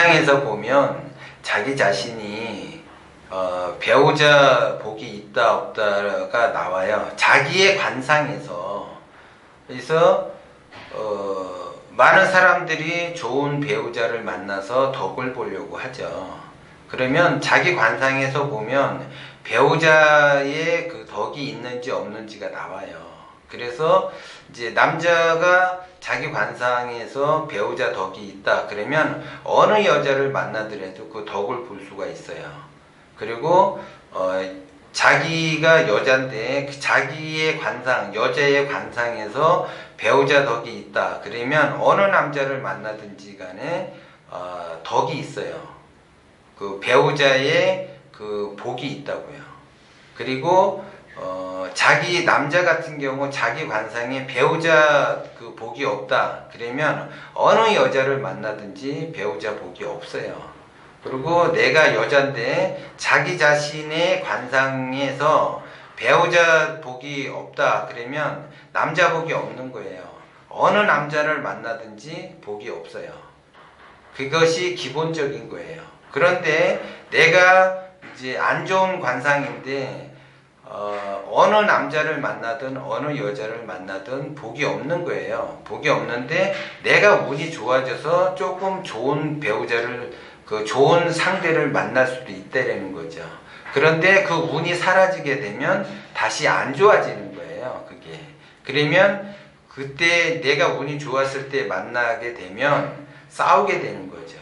에서 보면 자기 자신이 배우자 복이 있다 없다가 나와요. 자기의 관상에서. 그래서 많은 사람들이 좋은 배우자를 만나서 덕을 보려고 하죠. 그러면 자기 관상에서 보면 배우자의 그 덕이 있는지 없는지가 나와요. 그래서 이제 남자가 자기 관상에서 배우자 덕이 있다 그러면 어느 여자를 만나더라도 그 덕을 볼 수가 있어요. 그리고 자기가 여잔데 자기의 관상, 여자의 관상에서 배우자 덕이 있다 그러면 어느 남자를 만나든지 간에 덕이 있어요. 그 배우자의 그 복이 있다고요. 그리고 자기 남자 같은 경우 자기 관상에 배우자 그 복이 없다 그러면 어느 여자를 만나든지 배우자 복이 없어요. 그리고 내가 여잔데 자기 자신의 관상에서 배우자 복이 없다 그러면 남자 복이 없는 거예요. 어느 남자를 만나든지 복이 없어요. 그것이 기본적인 거예요. 그런데 내가 이제 안 좋은 관상인데 어느 남자를 만나든 어느 여자를 만나든 복이 없는 거예요. 복이 없는데 내가 운이 좋아져서 조금 좋은 배우자를 그 좋은 상대를 만날 수도 있다라는 거죠. 그런데 그 운이 사라지게 되면 다시 안 좋아지는 거예요. 그게. 그러면 그때 내가 운이 좋았을 때 만나게 되면 싸우게 되는 거죠.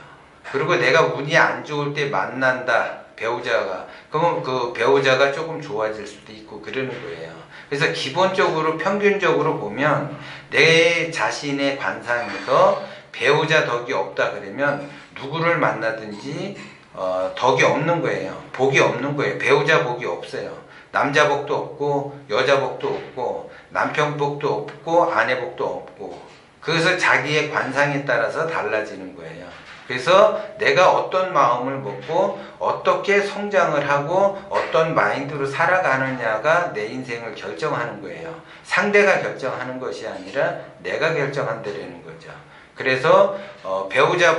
그리고 내가 운이 안 좋을 때 만난다. 배우자가. 그러면 그 배우자가 조금 좋아질 수도 있고 그러는 거예요. 그래서 기본적으로 평균적으로 보면 내 자신의 관상에서 배우자 덕이 없다 그러면 누구를 만나든지 덕이 없는 거예요. 복이 없는 거예요. 배우자 복이 없어요. 남자 복도 없고 여자 복도 없고 남편 복도 없고 아내 복도 없고 그래서 자기의 관상에 따라서 달라지는 거예요. 그래서 내가 어떤 마음을 먹고 어떻게 성장을 하고 어떤 마인드로 살아가느냐가 내 인생을 결정하는 거예요. 상대가 결정하는 것이 아니라 내가 결정한다는 거죠. 그래서 배우자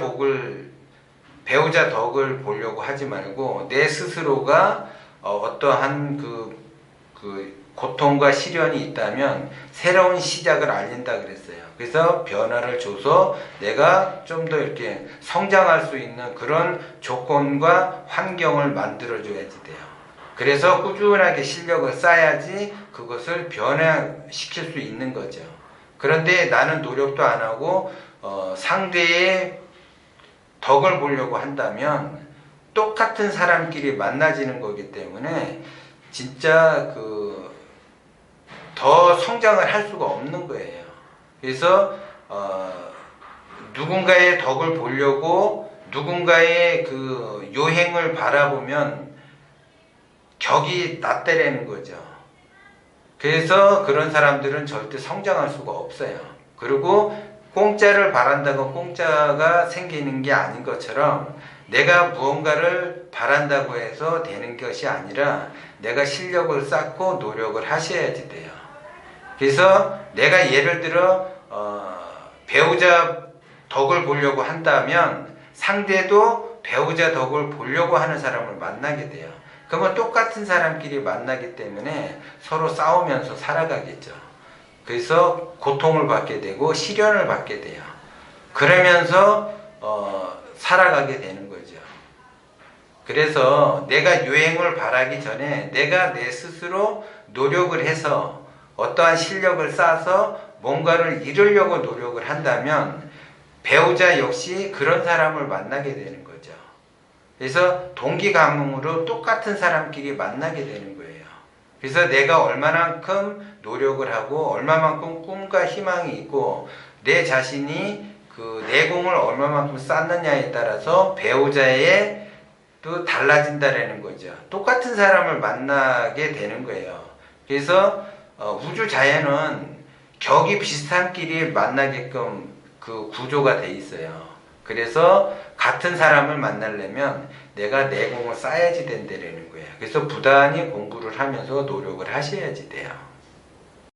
덕을 보려고 하지 말고 내 스스로가 어떠한 그 고통과 시련이 있다면 새로운 시작을 알린다 그랬어요. 그래서 변화를 줘서 내가 좀 더 이렇게 성장할 수 있는 그런 조건과 환경을 만들어줘야지 돼요. 그래서 꾸준하게 실력을 쌓아야지 그것을 변화시킬 수 있는 거죠. 그런데 나는 노력도 안 하고 상대의 덕을 보려고 한다면 똑같은 사람끼리 만나지는 거기 때문에 진짜 더 성장을 할 수가 없는 거예요. 그래서 누군가의 덕을 보려고 누군가의 그 요행을 바라보면 격이 낮다라는 거죠. 그래서 그런 사람들은 절대 성장할 수가 없어요. 그리고 공짜를 바란다고 공짜가 생기는 게 아닌 것처럼 내가 무언가를 바란다고 해서 되는 것이 아니라 내가 실력을 쌓고 노력을 하셔야지 돼요. 그래서 내가 예를 들어 배우자 덕을 보려고 한다면 상대도 배우자 덕을 보려고 하는 사람을 만나게 돼요. 그러면 똑같은 사람끼리 만나기 때문에 서로 싸우면서 살아가겠죠. 그래서 고통을 받게 되고 시련을 받게 돼요. 그러면서 살아가게 되는 거죠. 그래서 내가 유행을 바라기 전에 내가 내 스스로 노력을 해서 어떠한 실력을 쌓아서 뭔가를 이루려고 노력을 한다면 배우자 역시 그런 사람을 만나게 되는 거죠. 그래서 동기감흥으로 똑같은 사람끼리 만나게 되는 거예요. 그래서 내가 얼마만큼 노력을 하고 얼마만큼 꿈과 희망이 있고 내 자신이 그 내공을 얼마만큼 쌓느냐에 따라서 배우자의 또 달라진다라는 거죠. 똑같은 사람을 만나게 되는 거예요. 그래서 우주 자연은 격이 비슷한끼리 만나게끔 그 구조가 돼 있어요. 그래서 같은 사람을 만나려면 내가 내공을 쌓아야지 된다라는 거예요. 그래서 부단히 공부를 하면서 노력을 하셔야지 돼요.